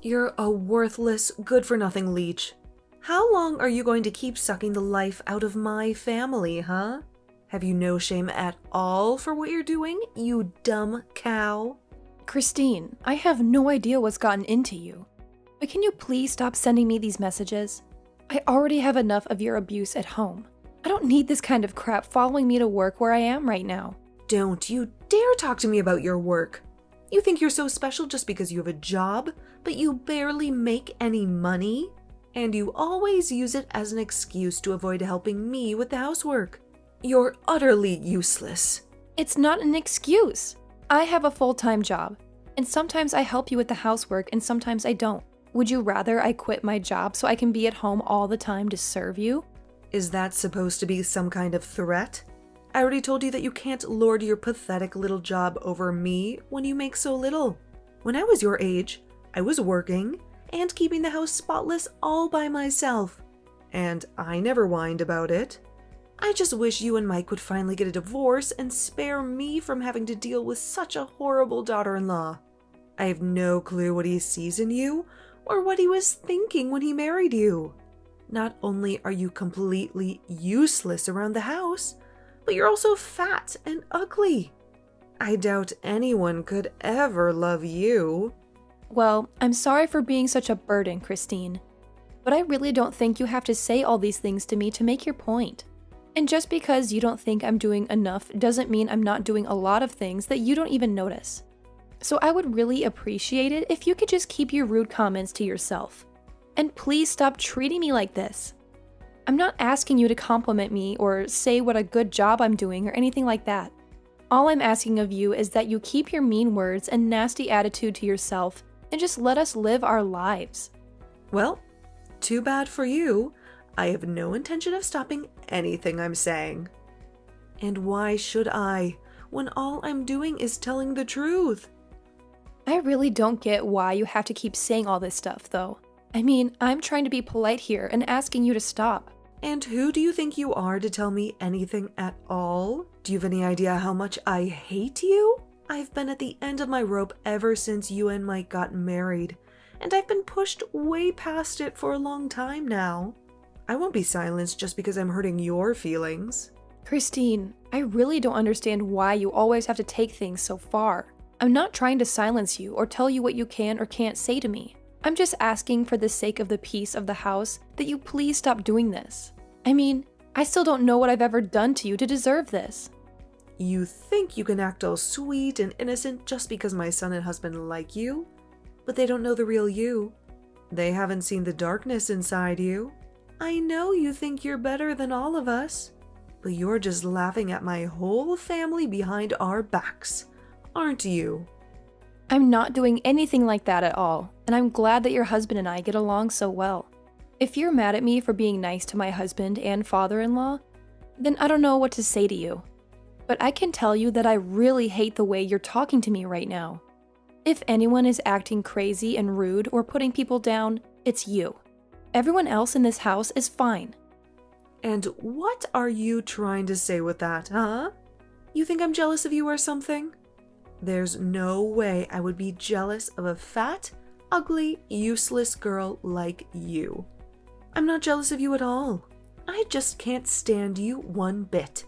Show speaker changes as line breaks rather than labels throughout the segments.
You're a worthless, good-for-nothing leech. How long are you going to keep sucking the life out of my family, huh? Have you no shame at all for what you're doing, you dumb cow?
Christine, I have no idea what's gotten into you. But can you please stop sending me these messages? I already have enough of your abuse at home. I don't need this kind of crap following me to work where I am right now.
Don't you dare talk to me about your work. You think you're so special just because you have a job, but you barely make any money? And you always use it as an excuse to avoid helping me with the housework. You're utterly useless.
It's not an excuse. I have a full-time job, and sometimes I help you with the housework and sometimes I don't. Would you rather I quit my job so I can be at home all the time to serve you?
Is that supposed to be some kind of threat? I already told you that you can't lord your pathetic little job over me when you make so little. When I was your age, I was working and keeping the house spotless all by myself. And I never whined about it. I just wish you and Mike would finally get a divorce and spare me from having to deal with such a horrible daughter-in-law. I have no clue what he sees in you or what he was thinking when he married you. Not only are you completely useless around the house, but you're also fat and ugly. I doubt anyone could ever love you.
Well, I'm sorry for being such a burden, Christine. But I really don't think you have to say all these things to me to make your point. And just because you don't think I'm doing enough doesn't mean I'm not doing a lot of things that you don't even notice. So I would really appreciate it if you could just keep your rude comments to yourself. And please stop treating me like this. I'm not asking you to compliment me or say what a good job I'm doing or anything like that. All I'm asking of you is that you keep your mean words and nasty attitude to yourself and just let us live our lives.
Well, too bad for you. I have no intention of stopping anything I'm saying. And why should I, when all I'm doing is telling the truth?
I really don't get why you have to keep saying all this stuff, though. I mean, I'm trying to be polite here and asking you to stop.
And who do you think you are to tell me anything at all? Do you have any idea how much I hate you? I've been at the end of my rope ever since you and Mike got married, and I've been pushed way past it for a long time now. I won't be silenced just because I'm hurting your feelings.
Christine, I really don't understand why you always have to take things so far. I'm not trying to silence you or tell you what you can or can't say to me. I'm just asking for the sake of the peace of the house that you please stop doing this. I mean, I still don't know what I've ever done to you to deserve this.
You think you can act all sweet and innocent just because my son and husband like you? But they don't know the real you. They haven't seen the darkness inside you. I know you think you're better than all of us, but you're just laughing at my whole family behind our backs, aren't you?
I'm not doing anything like that at all, and I'm glad that your husband and I get along so well. If you're mad at me for being nice to my husband and father-in-law, then I don't know what to say to you. But I can tell you that I really hate the way you're talking to me right now. If anyone is acting crazy and rude or putting people down, it's you. Everyone else in this house is fine.
And what are you trying to say with that, huh? You think I'm jealous of you or something? There's no way I would be jealous of a fat, ugly, useless girl like you. I'm not jealous of you at all. I just can't stand you one bit.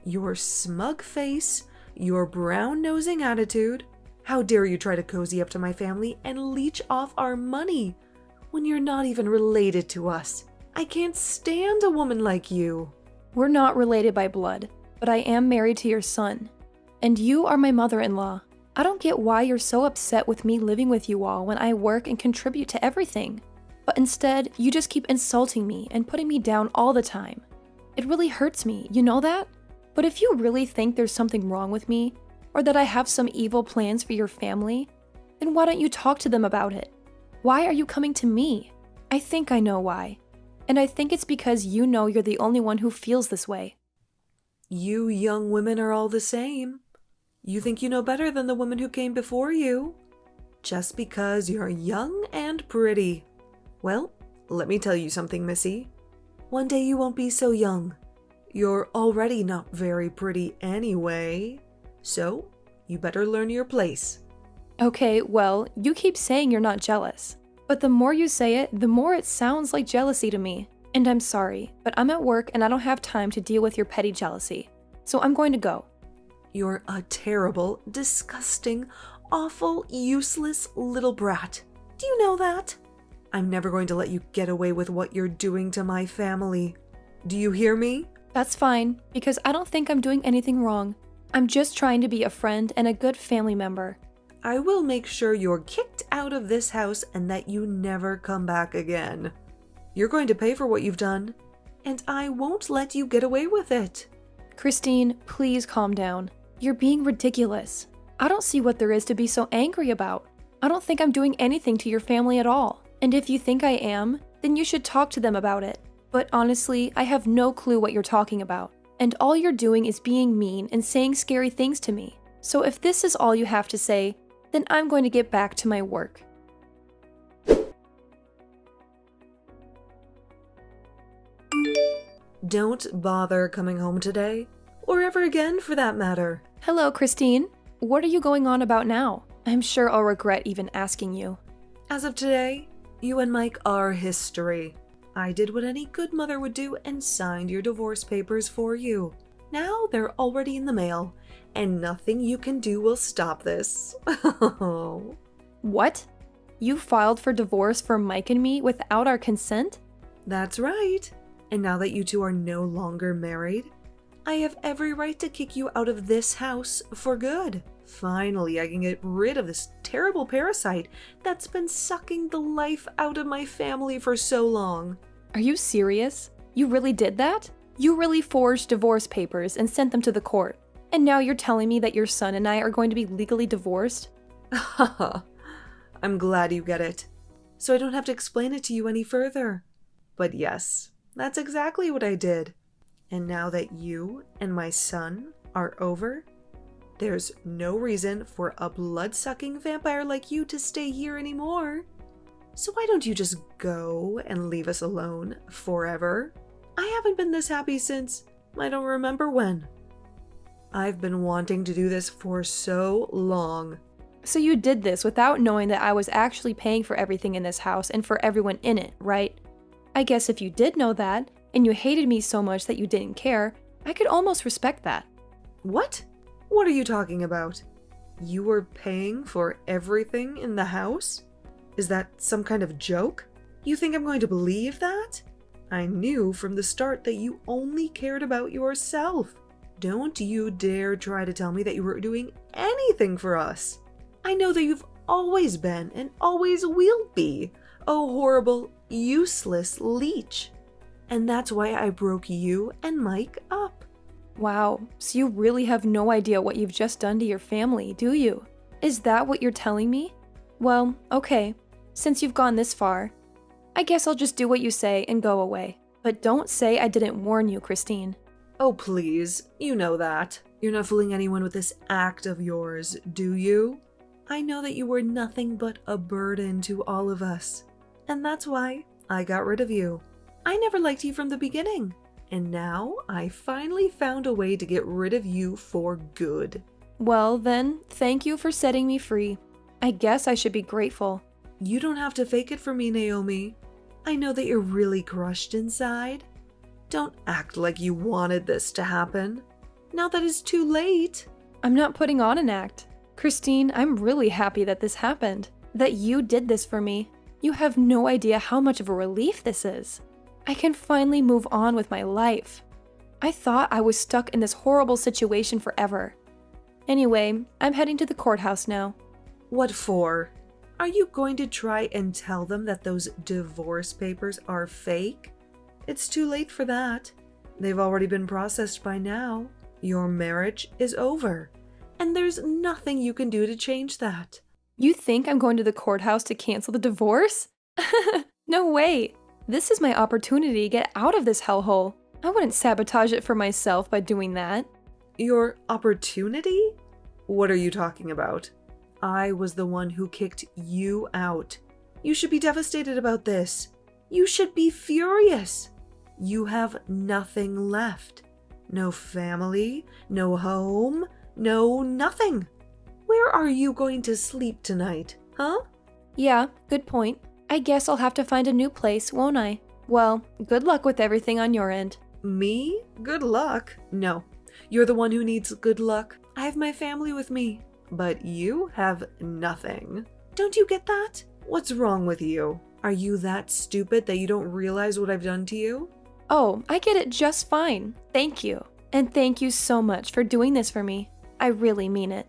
Your smug face, your brown-nosing attitude. How dare you try to cozy up to my family and leech off our money when you're not even related to us? I can't stand a woman like you.
We're not related by blood, but I am married to your son. And you are my mother-in-law. I don't get why you're so upset with me living with you all when I work and contribute to everything. But instead, you just keep insulting me and putting me down all the time. It really hurts me, you know that? But if you really think there's something wrong with me, or that I have some evil plans for your family, then why don't you talk to them about it? Why are you coming to me? I think I know why. And I think it's because you know you're the only one who feels this way.
You young women are all the same. You think you know better than the women who came before you, just because you're young and pretty. Well, let me tell you something, Missy. One day you won't be so young. You're already not very pretty anyway, so you better learn your place.
Okay, well, you keep saying you're not jealous. But the more you say it, the more it sounds like jealousy to me. And I'm sorry, but I'm at work and I don't have time to deal with your petty jealousy. So I'm going to go.
You're a terrible, disgusting, awful, useless little brat. Do you know that? I'm never going to let you get away with what you're doing to my family. Do you hear me?
That's fine, because I don't think I'm doing anything wrong. I'm just trying to be a friend and a good family member.
I will make sure you're kicked out of this house and that you never come back again. You're going to pay for what you've done, and I won't let you get away with it.
Christine, please calm down. You're being ridiculous. I don't see what there is to be so angry about. I don't think I'm doing anything to your family at all. And if you think I am, then you should talk to them about it. But honestly, I have no clue what you're talking about. And all you're doing is being mean and saying scary things to me. So if this is all you have to say, then I'm going to get back to my work.
Don't bother coming home today, or ever again for that matter.
Hello, Christine. What are you going on about now? I'm sure I'll regret even asking you.
As of today, you and Mike are history. I did what any good mother would do and signed your divorce papers for you. Now they're already in the mail, and nothing you can do will stop this.
What? You filed for divorce for Mike and me without our consent?
That's right. And now that you two are no longer married, I have every right to kick you out of this house for good. Finally, I can get rid of this terrible parasite that's been sucking the life out of my family for so long.
Are you serious? You really did that? You really forged divorce papers and sent them to the court. And now you're telling me that your son and I are going to be legally divorced?
Haha. I'm glad you get it, so I don't have to explain it to you any further. But yes, that's exactly what I did. And now that you and my son are over, there's no reason for a blood-sucking vampire like you to stay here anymore. So why don't you just go and leave us alone forever? I haven't been this happy since I don't remember when. I've been wanting to do this for so long.
So you did this without knowing that I was actually paying for everything in this house and for everyone in it, right? I guess if you did know that, and you hated me so much that you didn't care, I could almost respect that.
What? What are you talking about? You were paying for everything in the house? Is that some kind of joke? You think I'm going to believe that? I knew from the start that you only cared about yourself. Don't you dare try to tell me that you were doing anything for us. I know that you've always been and always will be a horrible, useless leech. And that's why I broke you and Mike up.
Wow, so you really have no idea what you've just done to your family, do you? Is that what you're telling me? Well, okay, since you've gone this far, I guess I'll just do what you say and go away. But don't say I didn't warn you, Christine.
Oh, please, you know that. You're not fooling anyone with this act of yours, do you? I know that you were nothing but a burden to all of us. And that's why I got rid of you. I never liked you from the beginning. And now I finally found a way to get rid of you for good.
Well then, thank you for setting me free. I guess I should be grateful.
You don't have to fake it for me, Naomi. I know that you're really crushed inside. Don't act like you wanted this to happen. Now that it's too late.
I'm not putting on an act. Christine, I'm really happy that this happened. That you did this for me. You have no idea how much of a relief this is. I can finally move on with my life. I thought I was stuck in this horrible situation forever. Anyway, I'm heading to the courthouse now.
What for? Are you going to try and tell them that those divorce papers are fake? It's too late for that. They've already been processed by now. Your marriage is over. And there's nothing you can do to change that.
You think I'm going to the courthouse to cancel the divorce? No way. This is my opportunity to get out of this hellhole. I wouldn't sabotage it for myself by doing that.
Your opportunity? What are you talking about? I was the one who kicked you out. You should be devastated about this. You should be furious. You have nothing left. No family, no home, no nothing. Where are you going to sleep tonight, huh?
Yeah, good point. I guess I'll have to find a new place, won't I? Well, good luck with everything on your end.
Me? Good luck? No. You're the one who needs good luck. I have my family with me. But you have nothing. Don't you get that? What's wrong with you? Are you that stupid that you don't realize what I've done to you?
Oh, I get it just fine. Thank you. And thank you so much for doing this for me. I really mean it.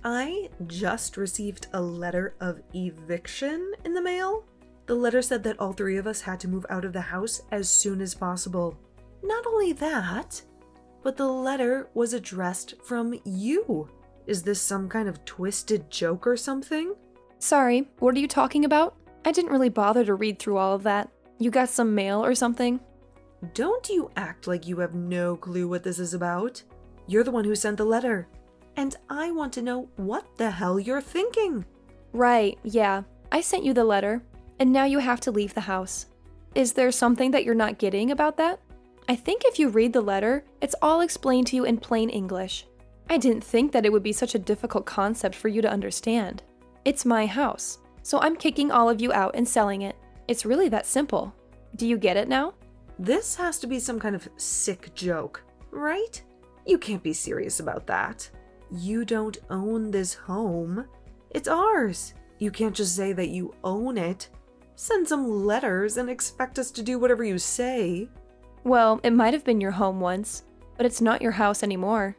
I just received a letter of eviction in the mail. The letter said that all three of us had to move out of the house as soon as possible. Not only that, but the letter was addressed from you. Is this some kind of twisted joke or something?
Sorry, what are you talking about? I didn't really bother to read through all of that. You got some mail or something?
Don't you act like you have no clue what this is about. You're the one who sent the letter. And I want to know what the hell you're thinking.
Right, yeah. I sent you the letter, and now you have to leave the house. Is there something that you're not getting about that? I think if you read the letter, it's all explained to you in plain English. I didn't think that it would be such a difficult concept for you to understand. It's my house, so I'm kicking all of you out and selling it. It's really that simple. Do you get it now?
This has to be some kind of sick joke, right? You can't be serious about that. You don't own this home. It's ours. You can't just say that you own it. Send some letters and expect us to do whatever you say.
Well, it might have been your home once, but it's not your house anymore.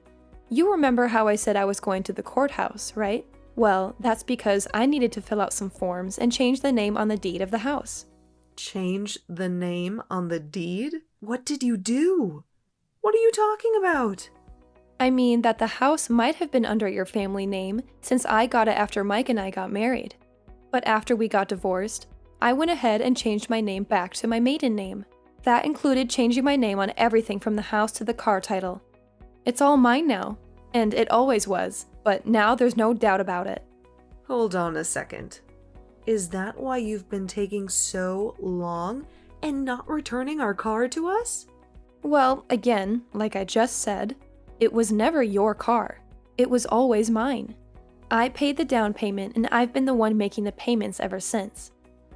You remember how I said I was going to the courthouse, right? Well, that's because I needed to fill out some forms and change the name on the deed of the house.
Change the name on the deed? What did you do? What are you talking about?
I mean that the house might have been under your family name since I got it after Mike and I got married. But after we got divorced, I went ahead and changed my name back to my maiden name. That included changing my name on everything from the house to the car title. It's all mine now, and it always was, but now there's no doubt about it.
Hold on a second. Is that why you've been taking so long and not returning our car to us?
Well, again, like I just said, it was never your car. It was always mine. I paid the down payment and I've been the one making the payments ever since.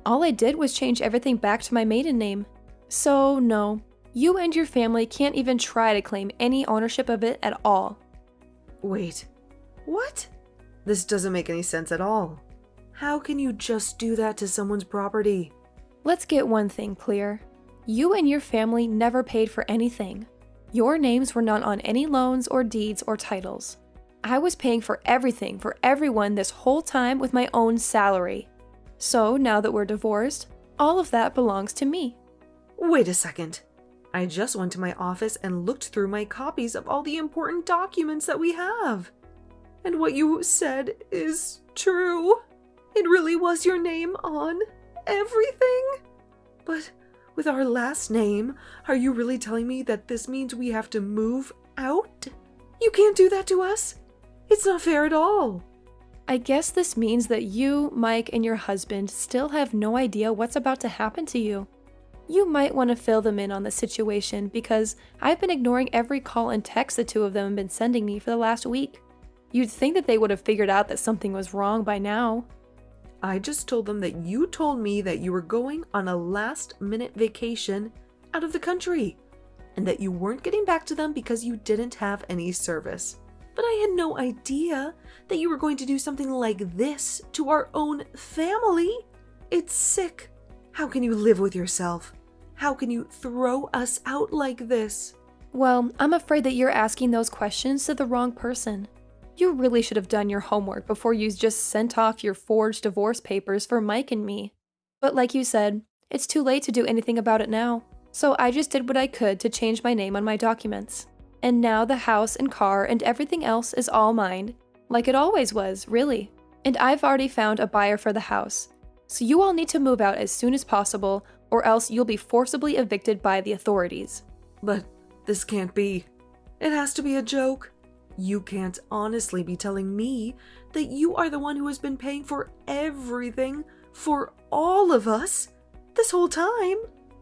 All I did was change everything back to my maiden name. So, no, you and your family can't even try to claim any ownership of it at all.
Wait, what? This doesn't make any sense at all. How can you just do that to someone's property?
Let's get one thing clear. You and your family never paid for anything. Your names were not on any loans or deeds or titles. I was paying for everything for everyone this whole time with my own salary. So now that we're divorced, all of that belongs to me.
Wait a second. I just went to my office and looked through my copies of all the important documents that we have. And what you said is true. It really was your name on everything. But with our last name, are you really telling me that this means we have to move out? You can't do that to us. It's not fair at all.
I guess this means that you, Mike, and your husband still have no idea what's about to happen to you. You might want to fill them in on the situation because I've been ignoring every call and text the two of them have been sending me for the last week. You'd think that they would have figured out that something was wrong by now.
I just told them that you told me that you were going on a last-minute vacation out of the country and that you weren't getting back to them because you didn't have any service. But I had no idea that you were going to do something like this to our own family. It's sick. How can you live with yourself? How can you throw us out like this?
Well, I'm afraid that you're asking those questions to the wrong person. You really should have done your homework before you just sent off your forged divorce papers for Mike and me. But like you said, it's too late to do anything about it now. So I just did what I could to change my name on my documents. And now the house and car and everything else is all mine. Like it always was, really. And I've already found a buyer for the house. So you all need to move out as soon as possible, or else you'll be forcibly evicted by the authorities.
But this can't be. It has to be a joke. You can't honestly be telling me that you are the one who has been paying for everything for all of us this whole time.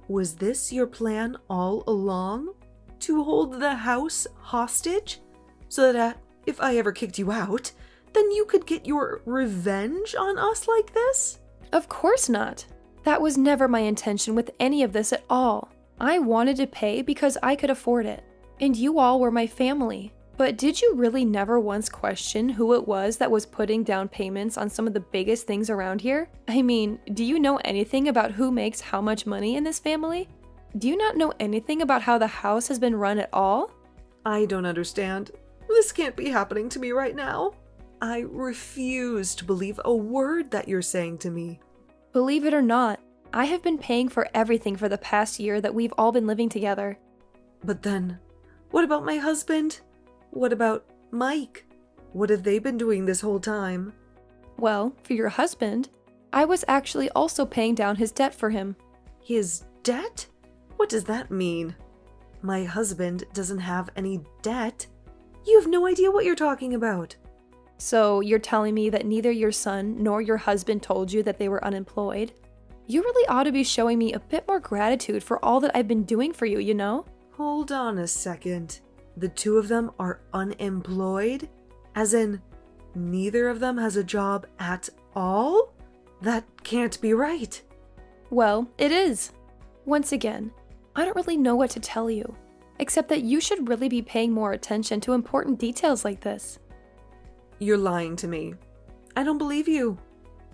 Was this your plan all along? To hold the house hostage so that at If I ever kicked you out, then you could get your revenge on us like this?
Of course not. That was never my intention with any of this at all. I wanted to pay because I could afford it, and you all were my family. But did you really never once question who it was that was putting down payments on some of the biggest things around here? I mean, do you know anything about who makes how much money in this family? Do you not know anything about how the house has been run at all?
I don't understand. This can't be happening to me right now. I refuse to believe a word that you're saying to me.
Believe it or not, I have been paying for everything for the past year that we've all been living together.
But then, what about my husband? What about Mike? What have they been doing this whole time?
Well, for your husband, I was actually also paying down his debt for him.
His debt? What does that mean? My husband doesn't have any debt. You have no idea what you're talking about.
So you're telling me that neither your son nor your husband told you that they were unemployed? You really ought to be showing me a bit more gratitude for all that I've been doing for you, you know?
Hold on a second. The two of them are unemployed? As in, neither of them has a job at all? That can't be right.
Well, it is. Once again, I don't really know what to tell you, except that you should really be paying more attention to important details like this.
You're lying to me. I don't believe you.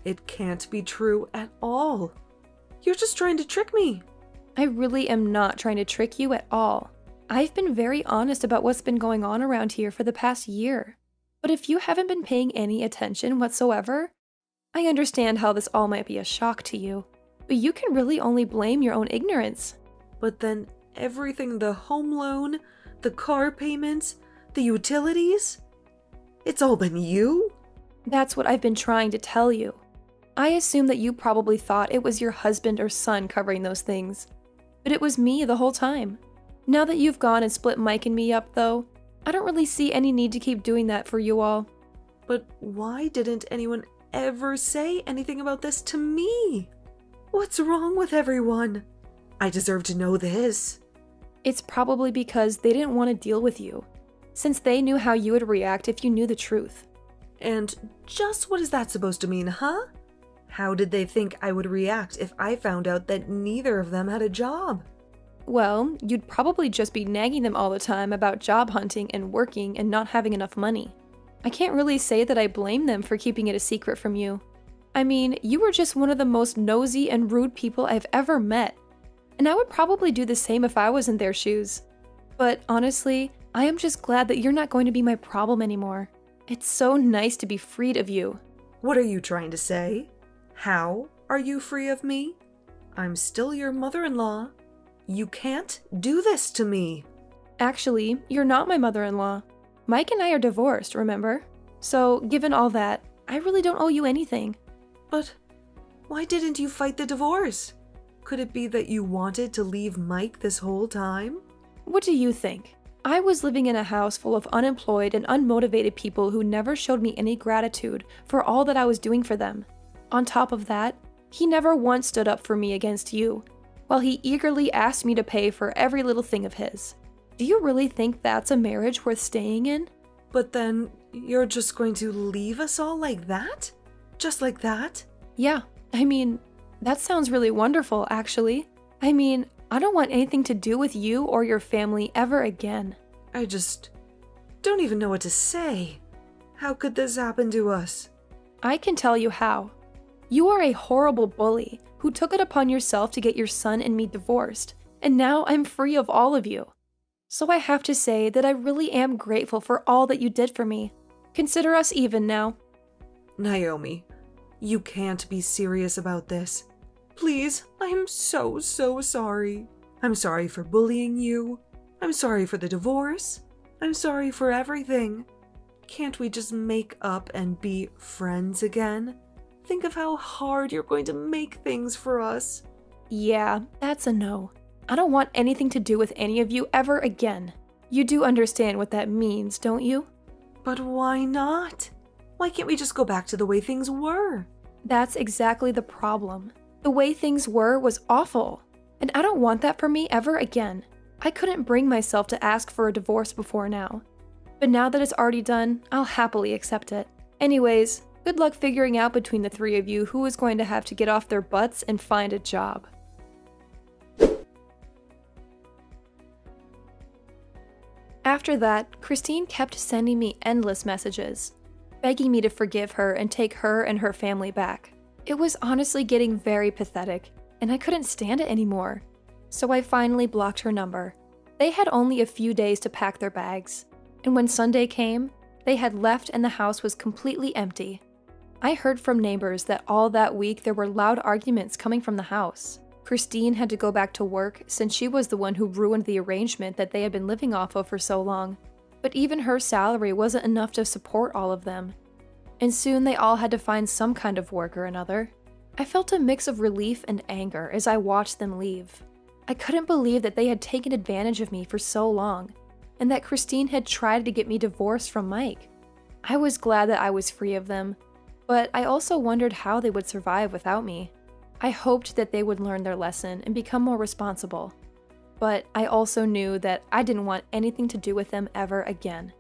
It can't be true at all. You're just trying to trick me.
I really am not trying to trick you at all. I've been very honest about what's been going on around here for the past year. But if you haven't been paying any attention whatsoever, I understand how this all might be a shock to you, but you can really only blame your own ignorance.
But then everything, the home loan, the car payments, the utilities, it's all been you?
That's what I've been trying to tell you. I assume that you probably thought it was your husband or son covering those things, but it was me the whole time. Now that you've gone and split Mike and me up, though, I don't really see any need to keep doing that for you all.
But why didn't anyone ever say anything about this to me? What's wrong with everyone? I deserve to know this.
It's probably because they didn't want to deal with you, since they knew how you would react if you knew the truth.
And just what is that supposed to mean, huh? How did they think I would react if I found out that neither of them had a job?
Well, you'd probably just be nagging them all the time about job hunting and working and not having enough money. I can't really say that I blame them for keeping it a secret from you. I mean, you were just one of the most nosy and rude people I've ever met, and I would probably do the same if I was in their shoes. But honestly, I am just glad that you're not going to be my problem anymore. It's so nice to be freed of you.
What are you trying to say? How are you free of me? I'm still your mother-in-law. You can't do this to me.
Actually, you're not my mother-in-law. Mike and I are divorced, remember? So, given all that, I really don't owe you anything.
But why didn't you fight the divorce? Could it be that you wanted to leave Mike this whole time?
What do you think? I was living in a house full of unemployed and unmotivated people who never showed me any gratitude for all that I was doing for them. On top of that, he never once stood up for me against you, while he eagerly asked me to pay for every little thing of his. Do you really think that's a marriage worth staying in?
But then you're just going to leave us all like that? Just like that?
Yeah, I mean, that sounds really wonderful, actually. I mean, I don't want anything to do with you or your family ever again.
I just don't even know what to say. How could this happen to us?
I can tell you how. You are a horrible bully who took it upon yourself to get your son and me divorced, and now I'm free of all of you. So I have to say that I really am grateful for all that you did for me. Consider us even now.
Naomi, you can't be serious about this. Please, I am so sorry. I'm sorry for bullying you. I'm sorry for the divorce. I'm sorry for everything. Can't we just make up and be friends again? Think of how hard you're going to make things for us.
Yeah, that's a no. I don't want anything to do with any of you ever again. You do understand what that means, don't you?
But why not? Why can't we just go back to the way things were?
That's exactly the problem. The way things were was awful, and I don't want that for me ever again. I couldn't bring myself to ask for a divorce before now. But now that it's already done, I'll happily accept it. Anyways, good luck figuring out between the three of you who is going to have to get off their butts and find a job. After that, Christine kept sending me endless messages, begging me to forgive her and take her and her family back. It was honestly getting very pathetic, and I couldn't stand it anymore. So I finally blocked her number. They had only a few days to pack their bags, and when Sunday came, they had left and the house was completely empty. I heard from neighbors that all that week there were loud arguments coming from the house. Christine had to go back to work since she was the one who ruined the arrangement that they had been living off of for so long. But even her salary wasn't enough to support all of them. And soon they all had to find some kind of work or another. I felt a mix of relief and anger as I watched them leave. I couldn't believe that they had taken advantage of me for so long, and that Christine had tried to get me divorced from Mike. I was glad that I was free of them, but I also wondered how they would survive without me. I hoped that they would learn their lesson and become more responsible. But I also knew that I didn't want anything to do with them ever again.